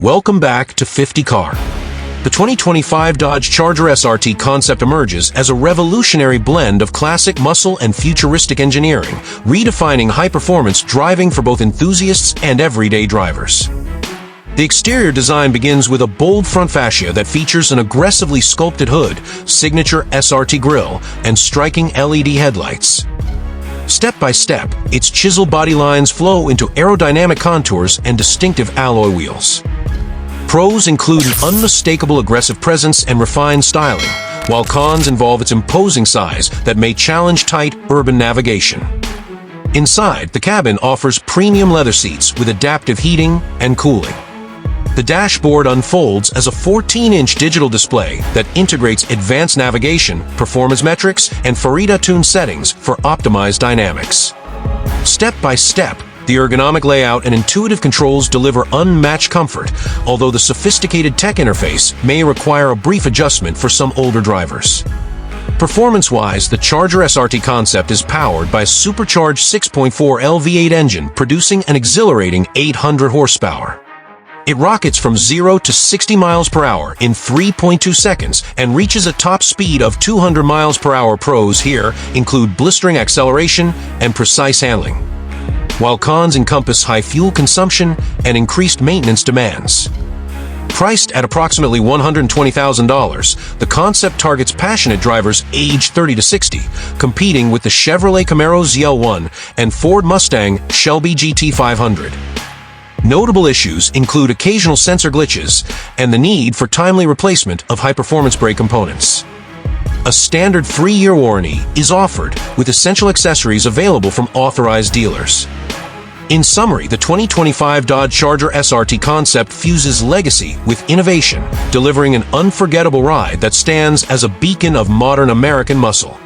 Welcome back to 50 Car. The 2025 Dodge Charger SRT Concept emerges as a revolutionary blend of classic muscle and futuristic engineering, redefining high-performance driving for both enthusiasts and everyday drivers. The exterior design begins with a bold front fascia that features an aggressively sculpted hood, signature SRT grille, and striking LED headlights. Step by step, its chiseled body lines flow into aerodynamic contours and distinctive alloy wheels. Pros include an unmistakable aggressive presence and refined styling, while cons involve its imposing size that may challenge tight urban navigation. Inside, the cabin offers premium leather seats with adaptive heating and cooling. The dashboard unfolds as a 14-inch digital display that integrates advanced navigation, performance metrics, and Farida-tuned settings for optimized dynamics. Step by step, the ergonomic layout and intuitive controls deliver unmatched comfort, although the sophisticated tech interface may require a brief adjustment for some older drivers. Performance-wise, the Charger SRT Concept is powered by a supercharged 6.4L V8 engine producing an exhilarating 800 horsepower. It rockets from 0 to 60 miles per hour in 3.2 seconds and reaches a top speed of 200 miles per hour. Pros here include blistering acceleration and precise handling, while cons encompass high fuel consumption and increased maintenance demands. Priced at approximately $120,000, the Concept targets passionate drivers aged 30 to 60, competing with the Chevrolet Camaro ZL1 and Ford Mustang Shelby GT500. Notable issues include occasional sensor glitches and the need for timely replacement of high-performance brake components. A standard 3-year warranty is offered, with essential accessories available from authorized dealers. In summary, the 2025 Dodge Charger SRT Concept fuses legacy with innovation, delivering an unforgettable ride that stands as a beacon of modern American muscle.